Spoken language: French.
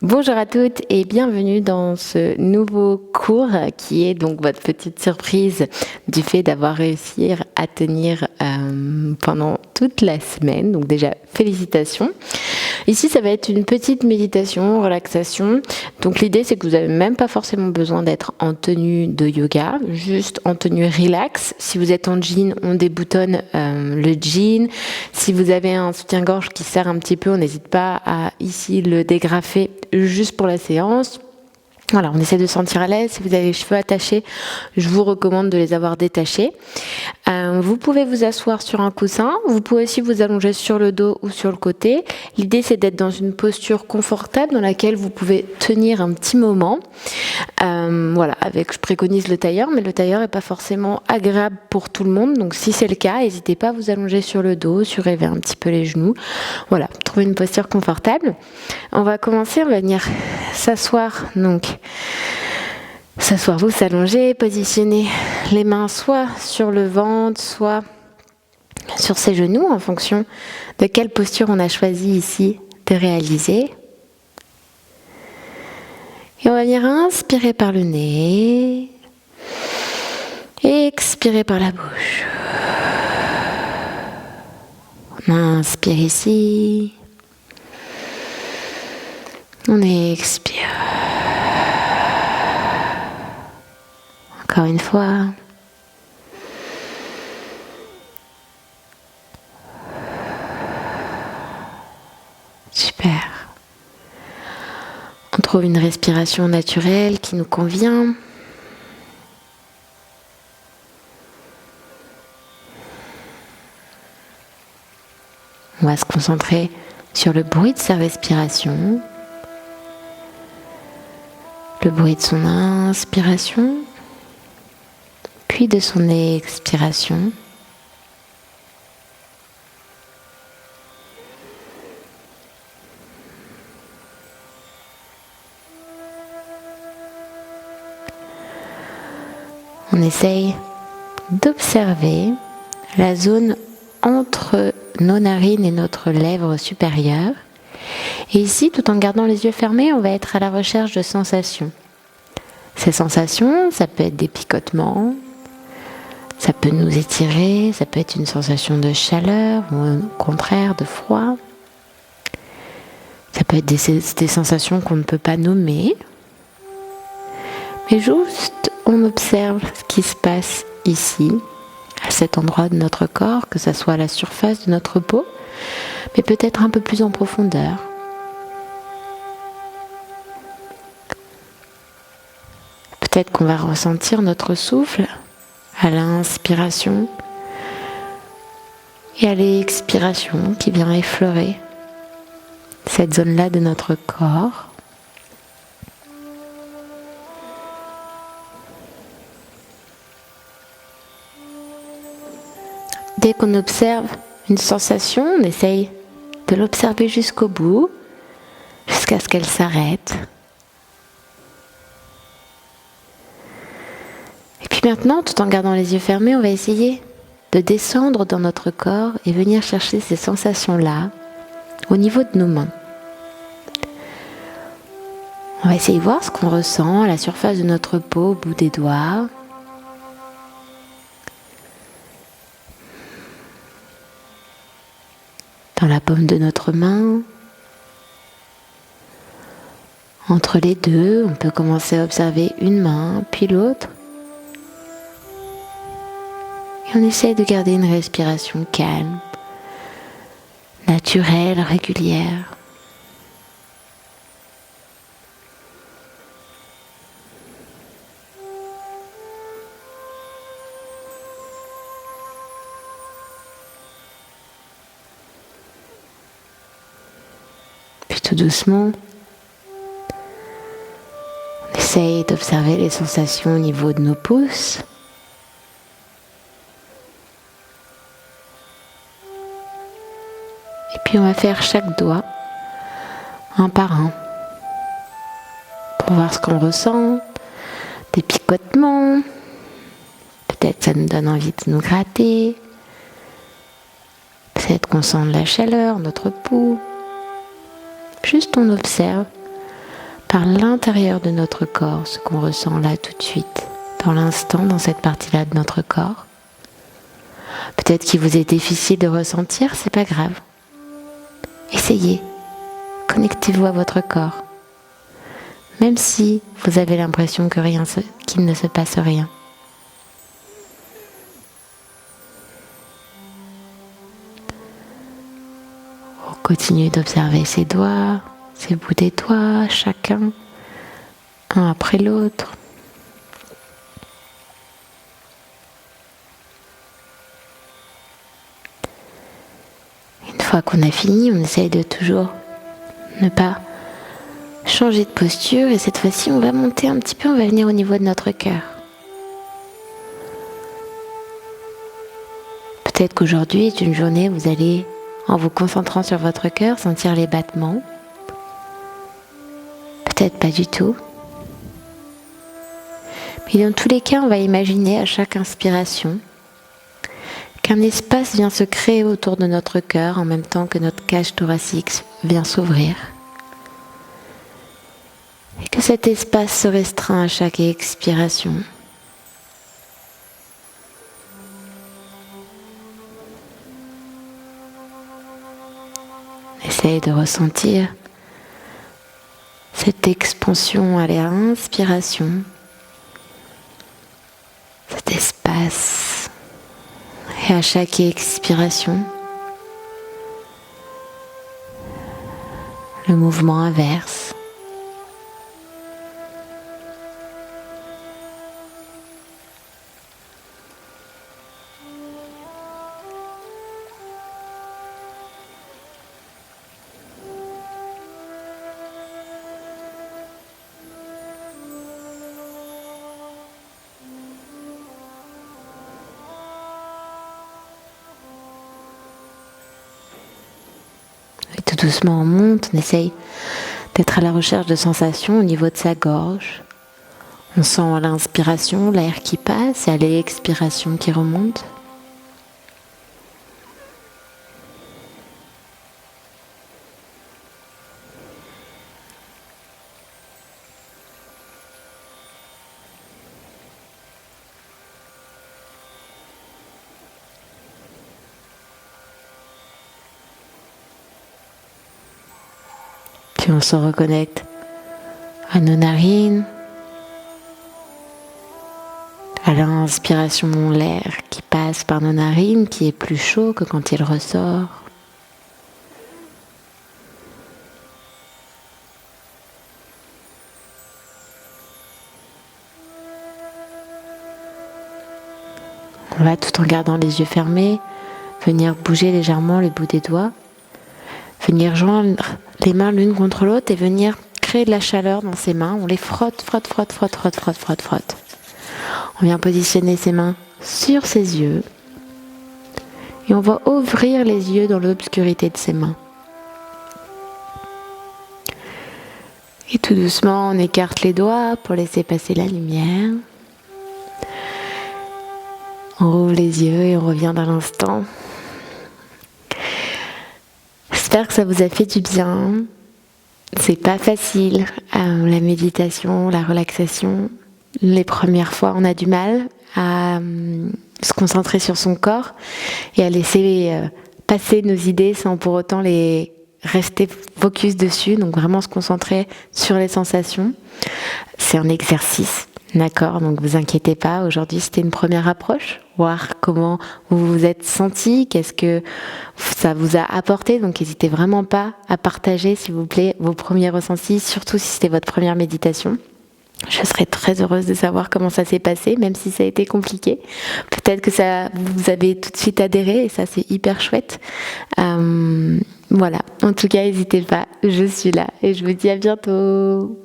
Bonjour à toutes et bienvenue dans ce nouveau cours qui est donc votre petite surprise du fait d'avoir réussi à tenir pendant toute la semaine. Donc déjà, félicitations. Ici, ça va être une petite méditation, relaxation. Donc l'idée, c'est que vous n'avez même pas forcément besoin d'être en tenue de yoga, juste en tenue relax. Si vous êtes en jean, on déboutonne le jean. Si vous avez un soutien-gorge qui serre un petit peu, on n'hésite pas à ici le dégrafer juste pour la séance. Voilà, on essaie de se sentir à l'aise. Si vous avez les cheveux attachés, je vous recommande de les avoir détachés. Vous pouvez vous asseoir sur un coussin. Vous pouvez aussi vous allonger sur le dos ou sur le côté. L'idée, c'est d'être dans une posture confortable dans laquelle vous pouvez tenir un petit moment. Voilà, je préconise le tailleur, mais le tailleur n'est pas forcément agréable pour tout le monde. Donc, si c'est le cas, n'hésitez pas à vous allonger sur le dos, surélever un petit peu les genoux. Voilà, trouver une posture confortable. On va commencer, on va venir s'asseoir. Donc, s'asseoir, vous s'allonger, positionner les mains soit sur le ventre, soit sur ses genoux en fonction de quelle posture on a choisi ici de réaliser. Et on va venir inspirer par le nez et expirer par la bouche. On inspire ici, on expire. Encore une fois. Super. On trouve une respiration naturelle qui nous convient. On va se concentrer sur le bruit de sa respiration, le bruit de son inspiration, puis de son expiration. On essaye d'observer la zone entre nos narines et notre lèvre supérieure. Et ici, tout en gardant les yeux fermés, on va être à la recherche de sensations. Ces sensations, ça peut être des picotements, ça peut nous étirer, ça peut être une sensation de chaleur ou au contraire de froid. Ça peut être des sensations qu'on ne peut pas nommer. Mais juste, on observe ce qui se passe ici, à cet endroit de notre corps, que ce soit à la surface de notre peau, mais peut-être un peu plus en profondeur. Peut-être qu'on va ressentir notre souffle à l'inspiration et à l'expiration qui vient effleurer cette zone-là de notre corps. Dès qu'on observe une sensation, on essaye de l'observer jusqu'au bout, jusqu'à ce qu'elle s'arrête. Et puis maintenant, tout en gardant les yeux fermés, on va essayer de descendre dans notre corps et venir chercher ces sensations-là au niveau de nos mains. On va essayer de voir ce qu'on ressent à la surface de notre peau, au bout des doigts. Dans la paume de notre main. Entre les deux, on peut commencer à observer une main, puis l'autre. Et on essaye de garder une respiration calme, naturelle, régulière. Puis tout doucement, on essaye d'observer les sensations au niveau de nos pouces. Et puis on va faire chaque doigt un par un pour voir ce qu'on ressent, des picotements, peut-être ça nous donne envie de nous gratter, peut-être qu'on sent de la chaleur, notre pouls. Juste on observe par l'intérieur de notre corps ce qu'on ressent là tout de suite, dans l'instant, dans cette partie-là de notre corps. Peut-être qu'il vous est difficile de ressentir, c'est pas grave. Essayez, connectez-vous à votre corps, même si vous avez l'impression qu'il ne se passe rien. Continuez d'observer ses doigts, ses bouts des doigts, chacun, un après l'autre. Une fois qu'on a fini, on essaye de toujours ne pas changer de posture et cette fois-ci, on va monter un petit peu, on va venir au niveau de notre cœur. Peut-être qu'aujourd'hui est une journée où vous allez, en vous concentrant sur votre cœur, sentir les battements. Peut-être pas du tout. Mais dans tous les cas, on va imaginer à chaque inspiration qu'un espace vient se créer autour de notre cœur en même temps que notre cage thoracique vient s'ouvrir. Et que cet espace se restreint à chaque expiration. Essaye de ressentir cette expansion à l'inspiration, cet espace, et à chaque expiration, le mouvement inverse. Et tout doucement on monte, on essaye d'être à la recherche de sensations au niveau de sa gorge. On sent à l'inspiration l'air qui passe et à l'expiration qui remonte. Puis on se reconnecte à nos narines, à l'inspiration, l'air qui passe par nos narines, qui est plus chaud que quand il ressort. On va, tout en gardant les yeux fermés, venir bouger légèrement les bouts des doigts, venir joindre les mains l'une contre l'autre et venir créer de la chaleur dans ses mains. On les frotte, frotte, frotte, frotte, frotte, frotte, frotte, frotte. On vient positionner ses mains sur ses yeux et on va ouvrir les yeux dans l'obscurité de ses mains. Et tout doucement, on écarte les doigts pour laisser passer la lumière. On ouvre les yeux et on revient dans l'instant. J'espère que ça vous a fait du bien. C'est pas facile, la méditation, la relaxation. Les premières fois, on a du mal à se concentrer sur son corps et à laisser passer nos idées sans pour autant les rester focus dessus. Donc vraiment se concentrer sur les sensations. C'est un exercice. D'accord, donc vous inquiétez pas, aujourd'hui c'était une première approche, voir comment vous vous êtes senti, qu'est-ce que ça vous a apporté, donc n'hésitez vraiment pas à partager s'il vous plaît vos premiers ressentis, surtout si c'était votre première méditation. Je serais très heureuse de savoir comment ça s'est passé, même si ça a été compliqué. Peut-être que ça vous avez tout de suite adhéré et ça c'est hyper chouette. Voilà, en tout cas n'hésitez pas, je suis là et je vous dis à bientôt.